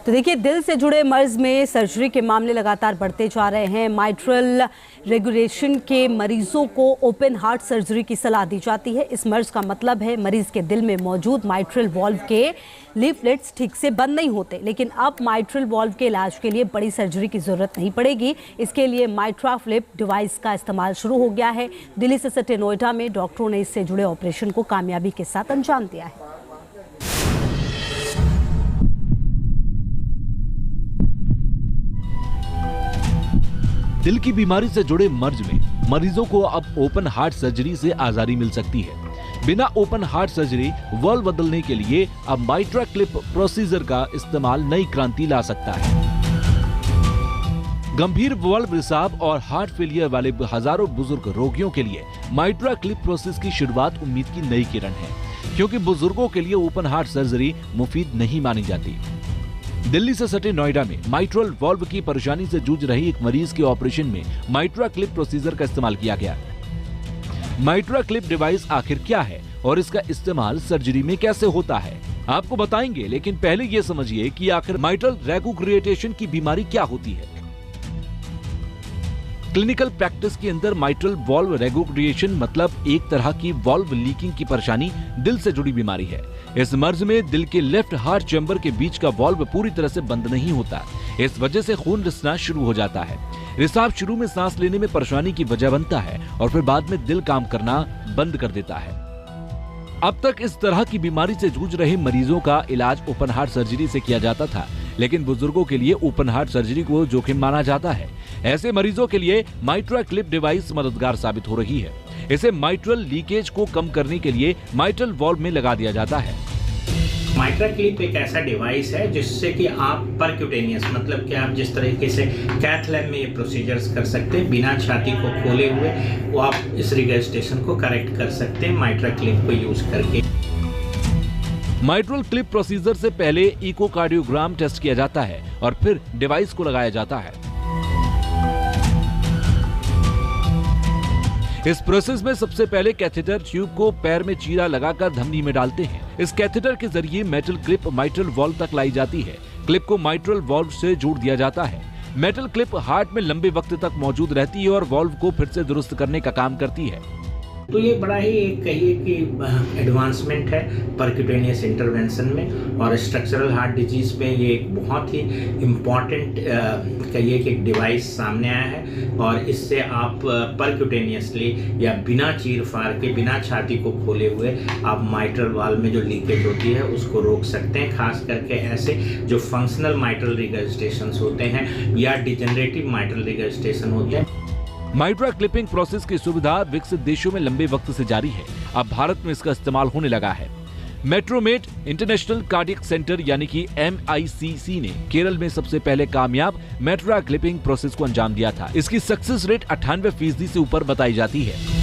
तो देखिए, दिल से जुड़े मर्ज में सर्जरी के मामले लगातार बढ़ते जा रहे हैं। माइट्रल रेगुलेशन के मरीजों को ओपन हार्ट सर्जरी की सलाह दी जाती है। इस मर्ज का मतलब है मरीज के दिल में मौजूद माइट्रल वॉल्व के लीफलेट्स ठीक से बंद नहीं होते। लेकिन अब माइट्रल वॉल्व के इलाज के लिए बड़ी सर्जरी की जरूरत नहीं पड़ेगी। इसके लिए माइट्रा फ्लिप डिवाइस का इस्तेमाल शुरू हो गया है। दिल्ली से सटे नोएडा में डॉक्टरों ने इससे जुड़े ऑपरेशन को कामयाबी के साथ अंजाम दिया है। दिल की बीमारी से जुड़े मर्ज में मरीजों को अब ओपन हार्ट सर्जरी से आजादी मिल सकती है। बिना ओपन हार्ट सर्जरी वॉल्व बदलने के लिए अब माइट्रा क्लिप प्रोसीजर का इस्तेमाल नई क्रांति ला सकता है। गंभीर वॉल्व रिसाव और हार्ट फेलियर वाले हजारों बुजुर्ग रोगियों के लिए माइट्रा क्लिप प्रोसेस की शुरुआत उम्मीद की नई किरण है, क्योंकि बुजुर्गों के लिए ओपन हार्ट सर्जरी मुफीद नहीं मानी जाती। दिल्ली से सटे नोएडा में माइट्रल वॉल्व की परेशानी से जूझ रही एक मरीज के ऑपरेशन में माइट्रा क्लिप प्रोसीजर का इस्तेमाल किया गया। माइट्रा क्लिप डिवाइस आखिर क्या है और इसका इस्तेमाल सर्जरी में कैसे होता है, आपको बताएंगे। लेकिन पहले ये समझिए कि आखिर माइट्रल रेगुलेशन की बीमारी क्या होती है। क्लिनिकल प्रैक्टिस के अंदर माइट्रल वॉल्व रेगुलेशन मतलब एक तरह की वॉल्व लीकिंग की परेशानी दिल से जुड़ी बीमारी है। इस मर्ज में दिल के लेफ्ट हार्ट चैम्बर के बीच का वॉल्व पूरी तरह से बंद नहीं होता। इस वजह से खून रिसना शुरू हो जाता है। रिसाव शुरू में सांस लेने में परेशानी की वजह बनता है और फिर बाद में दिल काम करना बंद कर देता है। अब तक इस तरह की बीमारी से जूझ रहे मरीजों का इलाज ओपन हार्ट सर्जरी से किया जाता था, लेकिन बुजुर्गों के लिए ओपन हार्ट सर्जरी को जोखिम माना जाता है। ऐसे मरीजों के लिए माइट्रा क्लिप डिवाइस मददगार साबित हो रही है। इसे माइट्रल लीकेज को कम करने के लिए माइट्रल वॉल्व में लगा दिया जाता है। माइट्रा क्लिप एक ऐसा डिवाइस है जिससे कि आप परक्यूटेनियस मतलब कि आप जिस तरीके से कैथ लैब में ये प्रोसीजर्स कर सकते हैं, बिना छाती को खोले हुए वो आप इस रिगर्जिटेशन को करेक्ट कर सकते हैं माइट्रा क्लिप को यूज करके। माइट्रल क्लिप प्रोसीजर से पहले इकोकार्डियोग्राम टेस्ट किया जाता है और फिर डिवाइस को लगाया जाता है। इस प्रोसेस में सबसे पहले कैथेटर ट्यूब को पैर में चीरा लगाकर धमनी में डालते हैं। इस कैथेटर के जरिए मेटल क्लिप माइट्रल वॉल्व तक लाई जाती है। क्लिप को माइट्रल वॉल्व से जोड़ दिया जाता है। मेटल क्लिप हार्ट में लंबे वक्त तक मौजूद रहती है और वॉल्व को फिर से दुरुस्त करने का काम करती है। तो ये बड़ा ही एक कहिए कि एडवांसमेंट है परक्यूटेनियस इंटरवेंशन में, और स्ट्रक्चरल हार्ट डिजीज में ये एक बहुत ही इम्पॉर्टेंट कहिए कि एक डिवाइस सामने आया है। और इससे आप परक्यूटेनियसली या बिना चीर फाड़ के, बिना छाती को खोले हुए आप माइट्रल वाल्व में जो लीकेज होती है उसको रोक सकते हैं। खास करके ऐसे जो फंक्शनल माइट्रल रिगर्जिटेशंस होते हैं या डिजेनरेटिव माइट्रल रिगर्जिटेशन होते हैं। माइट्रा क्लिपिंग प्रोसेस की सुविधा विकसित देशों में लंबे वक्त से जारी है। अब भारत में इसका इस्तेमाल होने लगा है। मेट्रोमेट इंटरनेशनल कार्डियक सेंटर यानी कि MICC ने केरल में सबसे पहले कामयाब माइट्रा क्लिपिंग प्रोसेस को अंजाम दिया था। इसकी सक्सेस रेट 98% से ऊपर बताई जाती है।